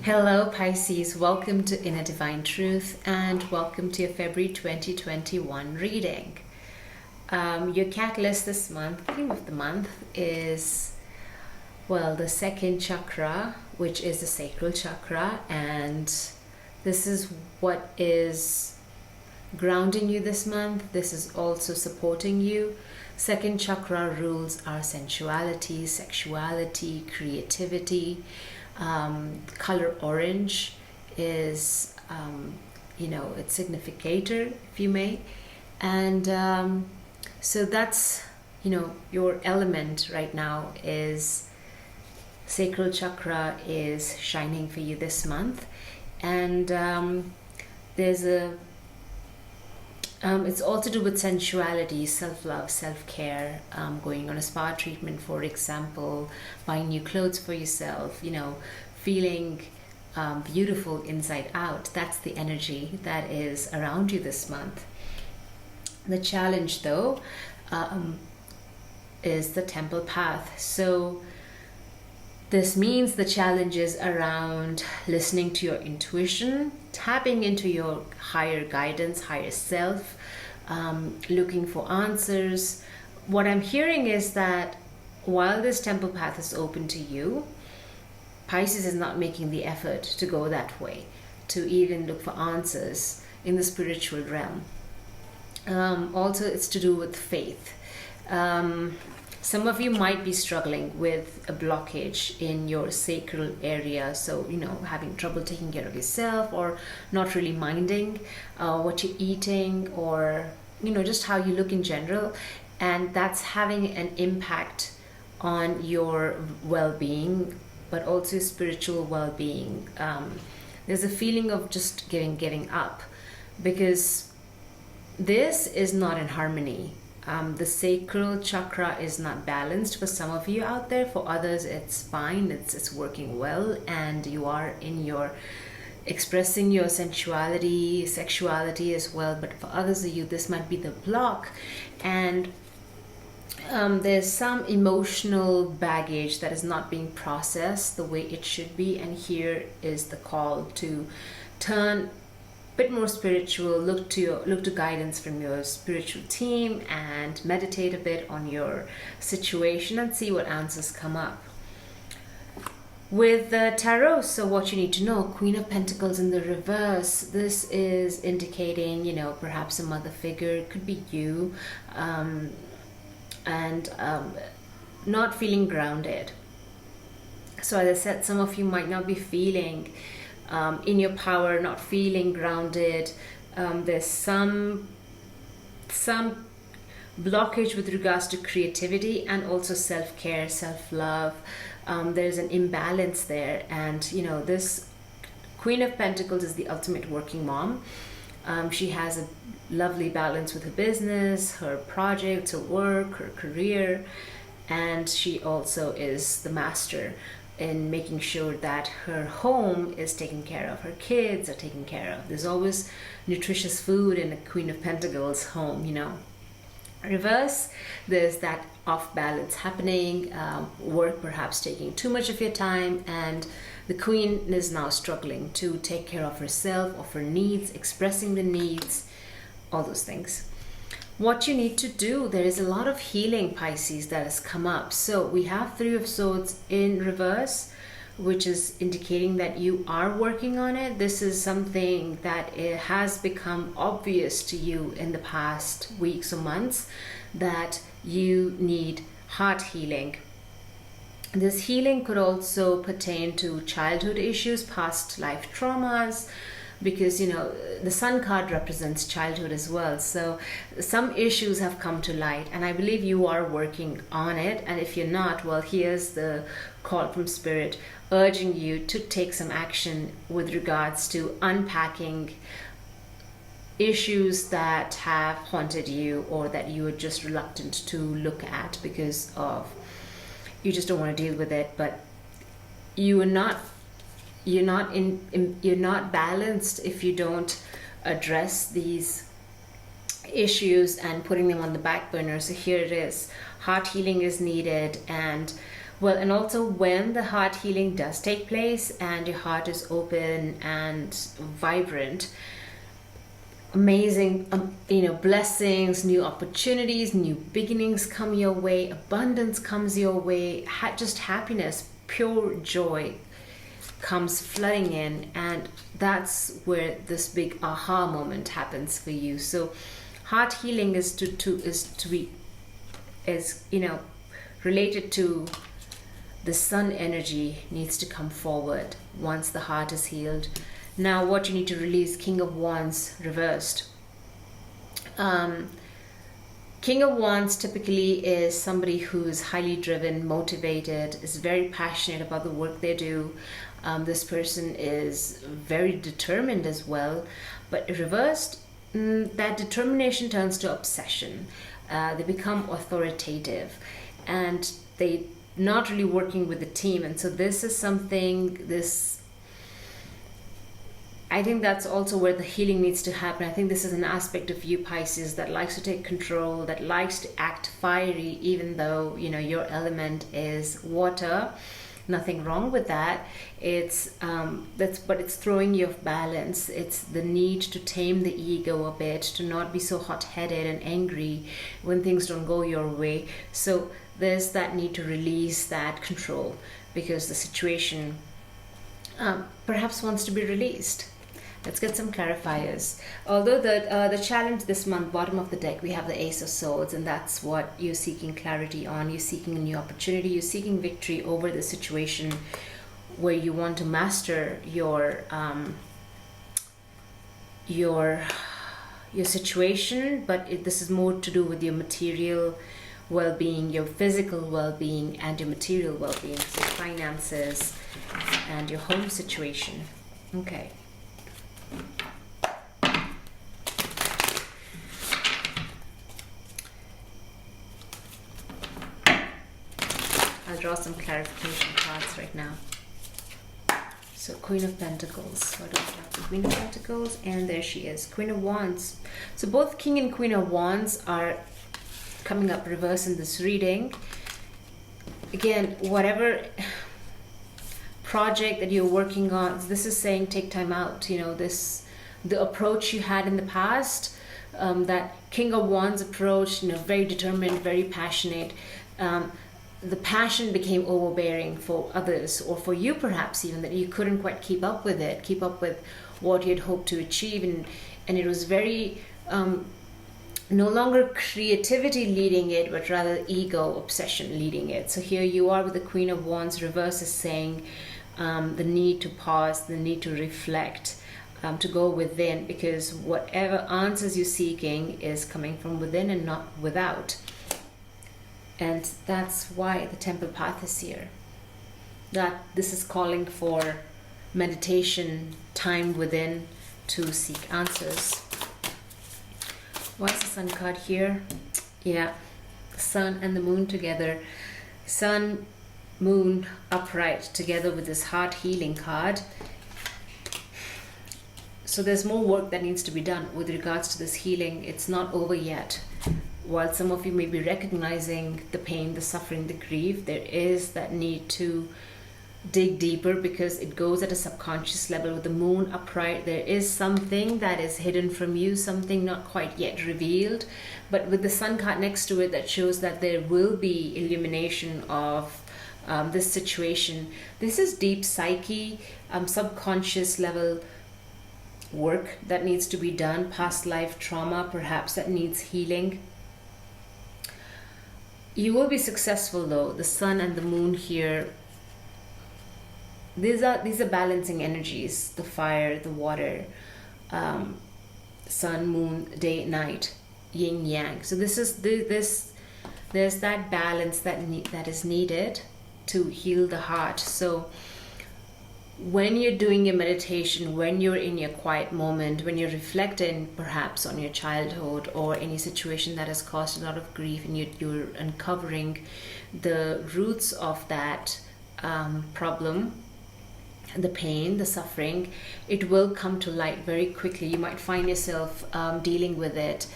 Hello Pisces, welcome to Inner Divine Truth and welcome to your February 2021 reading. Your catalyst this month, theme of the month is, well, the second chakra, which is the sacral chakra, and this is what is grounding you this month. This is also supporting you. Second chakra rules our sensuality, sexuality, creativity. Color orange is, its significator, if you may. And so that's, your element right now is sacral chakra is shining for you this month. And there's it's all to do with sensuality, self-love, self-care, going on a spa treatment, for example, buying new clothes for yourself, feeling beautiful inside out. That's the energy that is around you this month. The challenge, though, is the temple path. So this means the challenge is around listening to your intuition, tapping into your higher guidance, higher self, looking for answers. What I'm hearing is that while this temple path is open to you, Pisces is not making the effort to go that way, to even look for answers in the spiritual realm. Also, it's to do with faith. Some of you might be struggling with a blockage in your sacral area. So, having trouble taking care of yourself, or not really minding what you're eating, or, just how you look in general. And that's having an impact on your well-being, but also spiritual well-being. There's a feeling of just giving up, because this is not in harmony. The sacral chakra is not balanced for some of you out there. For others, it's fine. It's working well, and you are in your expressing your sensuality, sexuality as well. But for others of you, this might be the block, and there's some emotional baggage that is not being processed the way it should be. And here is the call to turn bit more spiritual, look to guidance from your spiritual team, and meditate a bit on your situation and see what answers come up. With the tarot, so what you need to know, Queen of Pentacles in the reverse, this is indicating, perhaps a mother figure, it could be you, and not feeling grounded. So as I said, some of you might not be feeling in your power, not feeling grounded. There's some blockage with regards to creativity and also self-care, self-love. There's an imbalance there, and this Queen of Pentacles is the ultimate working mom. She has a lovely balance with her business, her projects, her work, her career, and she also is the master in making sure that her home is taken care of, her kids are taken care of. There's always nutritious food in a Queen of Pentacles home, Reverse, there's that off balance happening, work perhaps taking too much of your time, and the Queen is now struggling to take care of herself, of her needs, expressing the needs, all those things. What you need to do, there is a lot of healing, Pisces, that has come up. So we have Three of Swords in reverse, which is indicating that you are working on it. This is something that it has become obvious to you in the past weeks or months, that you need heart healing. This healing could also pertain to childhood issues, past life traumas, because the Sun card represents childhood as well. So some issues have come to light, and I believe you are working on it. And if you're not, well, here's the call from Spirit urging you to take some action with regards to unpacking issues that have haunted you, or that you are just reluctant to look at because of you just don't want to deal with it. But you're not balanced if you don't address these issues and putting them on the back burner. So here it is, heart healing is needed. And Well, and also when the heart healing does take place and your heart is open and vibrant, amazing, blessings, new opportunities, new beginnings come your way, abundance comes your way, just happiness, pure joy comes flooding in, and that's where this big aha moment happens for you. So heart healing is related to the sun energy needs to come forward once the heart is healed. Now what you need to release, King of Wands reversed. King of Wands typically is somebody who is highly driven, motivated, is very passionate about the work they do. This person is very determined as well, but reversed, that determination turns to obsession. They become authoritative and they not really working with the team. And so this is something, I think that's also where the healing needs to happen. I think this is an aspect of you, Pisces, that likes to take control, that likes to act fiery, even though, your element is water. Nothing wrong with that. But it's throwing you off balance. It's the need to tame the ego a bit, to not be so hot-headed and angry when things don't go your way. So there's that need to release that control because the situation perhaps wants to be released. Let's get some clarifiers. Although the challenge this month, bottom of the deck, we have the Ace of Swords, and that's what you're seeking clarity on. You're seeking a new opportunity. You're seeking victory over the situation where you want to master your situation, but this is more to do with your material well-being, your physical well-being, and your material well-being, so finances and your home situation. Okay. I'll draw some clarification cards right now. So Queen of Pentacles. What do we have? The Queen of Pentacles, and there she is, Queen of Wands. So both King and Queen of Wands are coming up reverse in this reading. Again, whatever project that you're working on, this is saying take time out. The approach you had in the past, that King of Wands approach, very determined, very passionate. The passion became overbearing for others, or for you perhaps even, that you couldn't quite keep up with what you had hoped to achieve, and it was very no longer creativity leading it, but rather ego obsession leading it. So here you are with the Queen of Wands reverse, is saying the need to pause, the need to reflect, to go within, because whatever answers you're seeking is coming from within and not without. And that's why the Temple path is here. That this is calling for meditation, time within to seek answers. Why is the Sun card here? Yeah, the Sun and the Moon together. Sun, Moon upright together with this heart healing card. So there's more work that needs to be done with regards to this healing. It's not over yet. While some of you may be recognizing the pain, the suffering, the grief, there is that need to dig deeper, because it goes at a subconscious level. With the Moon upright, there is something that is hidden from you, something not quite yet revealed. But with the Sun card next to it, that shows that there will be illumination of this situation. This is deep psyche, subconscious level work that needs to be done, past life trauma perhaps that needs healing. You will be successful though. The Sun and the Moon here, these are balancing energies, the fire, the water, Sun, Moon, day, night, yin, yang. So there's that balance that is needed to heal the heart. So when you're doing your meditation, when you're in your quiet moment, when you're reflecting perhaps on your childhood or any situation that has caused a lot of grief, and you're uncovering the roots of that problem, the pain, the suffering, it will come to light very quickly. You might find yourself dealing with it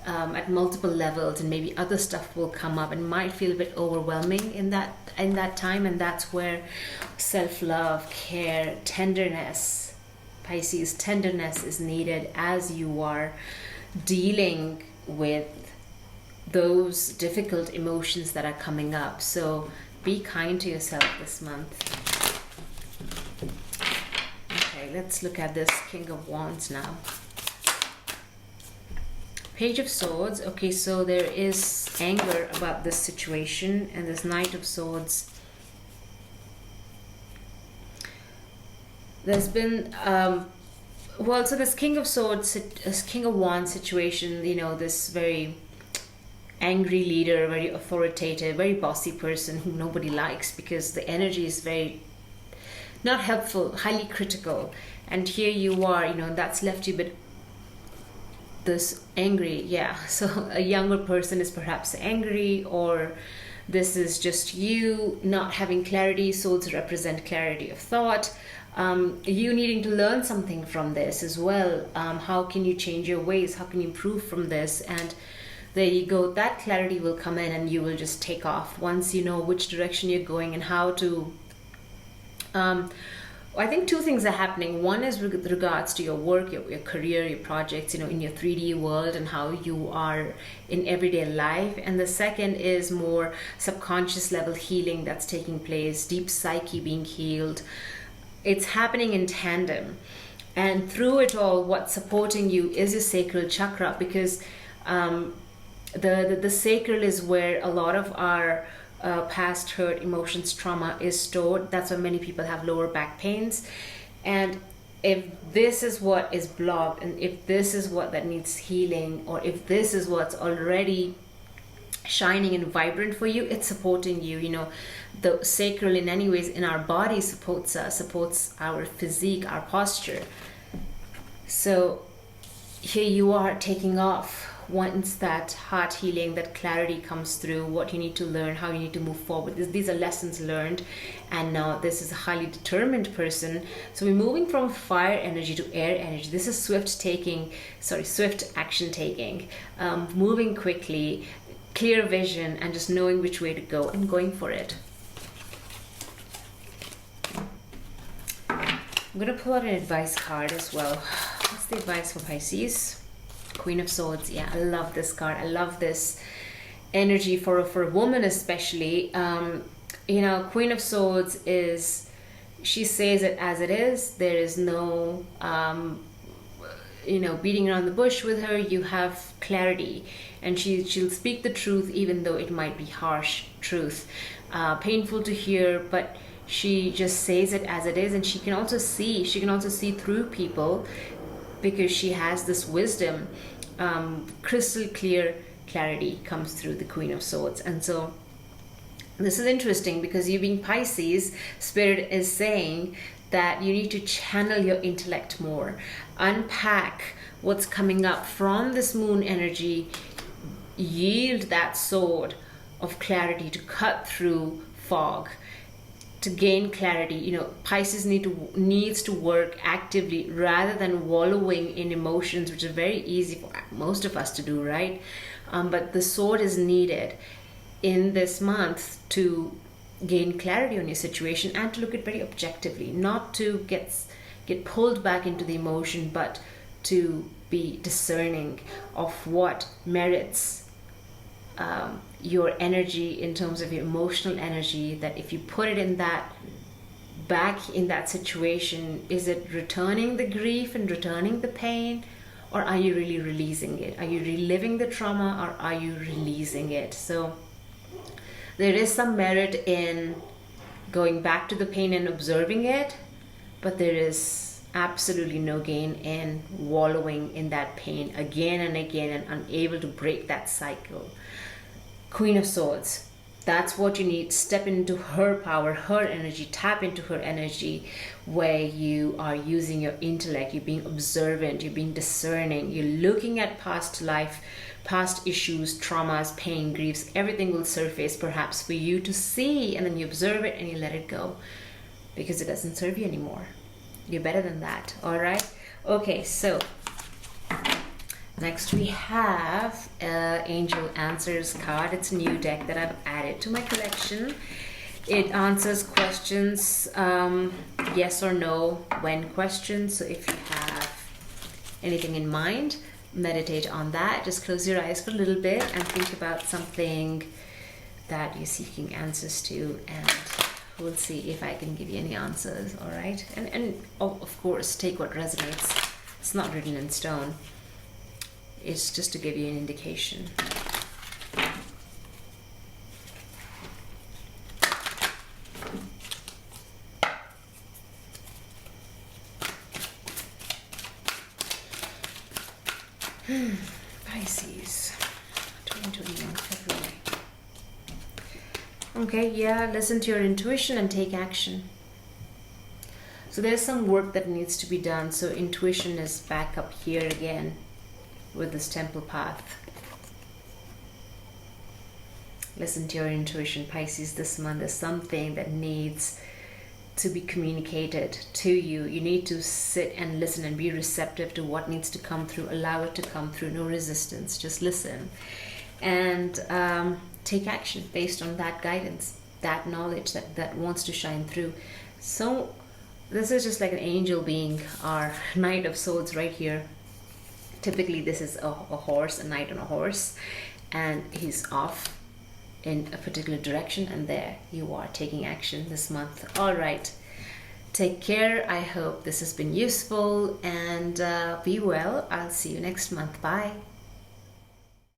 at multiple levels, and maybe other stuff will come up and might feel a bit overwhelming in that time. And that's where self-love, care, tenderness, Pisces, tenderness is needed as you are dealing with those difficult emotions that are coming up. So be kind to yourself this month. Okay, let's look at this King of Wands now. Page of Swords. Okay, so there is anger about this situation, and this Knight of Swords. There's been well, so this King of Swords, this King of Wands situation, you know, this very angry leader, very authoritative, very bossy person who nobody likes because the energy is very not helpful, highly critical. And here you are, you know, that's left you a bit this angry. Yeah, so a younger person is perhaps angry, or this is just you not having clarity. Swords represent clarity of thought. You needing to learn something from this as well. How can you change your ways? How can you improve from this? And there you go, that clarity will come in, and you will just take off once you know which direction you're going and how to I think two things are happening. One is with regards to your work, your career, your projects, you know, in your 3D world and how you are in everyday life. And the second is more subconscious level healing that's taking place, deep psyche being healed. It's happening in tandem. And through it all, what's supporting you is your sacral chakra, because the sacral is where a lot of our past hurt, emotions, trauma is stored. That's why many people have lower back pains. And if this is what is blocked, and if this is what that needs healing, or if this is what's already shining and vibrant for you, it's supporting you. You know, the sacral in any ways in our body supports us, supports our physique, our posture. So here you are taking off. Once that heart healing, that clarity comes through, what you need to learn, how you need to move forward. These are lessons learned. And now this is a highly determined person. So we're moving from fire energy to air energy. This is swift action taking, moving quickly, clear vision, and just knowing which way to go and going for it. I'm going to pull out an advice card as well. What's the advice for Pisces? Queen of Swords. Yeah, I love this card. I love this energy for a woman especially. You know, Queen of Swords is, she says it as it is. There is no you know, beating around the bush with her. You have clarity, and she'll speak the truth even though it might be harsh truth, painful to hear, but she just says it as it is. And she can also see through people, because she has this wisdom. Crystal clear clarity comes through the Queen of Swords. And so this is interesting, because you being Pisces, Spirit is saying that you need to channel your intellect more, unpack what's coming up from this moon energy, yield that sword of clarity to cut through fog, to gain clarity. You know, Pisces needs to work actively rather than wallowing in emotions, which is very easy for most of us to do, right? But the sword is needed in this month to gain clarity on your situation and to look at very objectively, not to get pulled back into the emotion, but to be discerning of what merits your energy in terms of your emotional energy. That if you put it in that, back in that situation, is it returning the grief and returning the pain, or are you really releasing it? Are you reliving the trauma, or are you releasing it? So there is some merit in going back to the pain and observing it, but there is absolutely no gain in wallowing in that pain again and again and unable to break that cycle. Queen of Swords, that's what you need. Step into her power, her energy, tap into her energy, where you are using your intellect, you're being observant, you're being discerning, you're looking at past life, past issues, traumas, pain, griefs. Everything will surface perhaps for you to see, and then you observe it and you let it go, because it doesn't serve you anymore. You're better than that. All right. Okay, so Next we have Angel Answers card. It's a new deck that I've added to my collection. It answers questions, yes or no, when questions. So if you have anything in mind, meditate on that. Just close your eyes for a little bit and think about something that you're seeking answers to, and we'll see if I can give you any answers. All right, and of course take what resonates. It's not written in stone. It's just to give you an indication. Pisces, 2021 February. Okay, yeah, listen to your intuition and take action. So there's some work that needs to be done. So intuition is back up here again with this temple path. Listen to your intuition, Pisces. This month is something that needs to be communicated to you. You need to sit and listen and be receptive to what needs to come through. Allow it to come through. No resistance. Just listen and take action based on that guidance, that knowledge that wants to shine through. So this is just like an angel being our Knight of Swords right here. Typically this is a horse, a knight on a horse, and he's off in a particular direction, and there you are taking action this month. All right, take care. I hope this has been useful, and be well. I'll see you next month. Bye.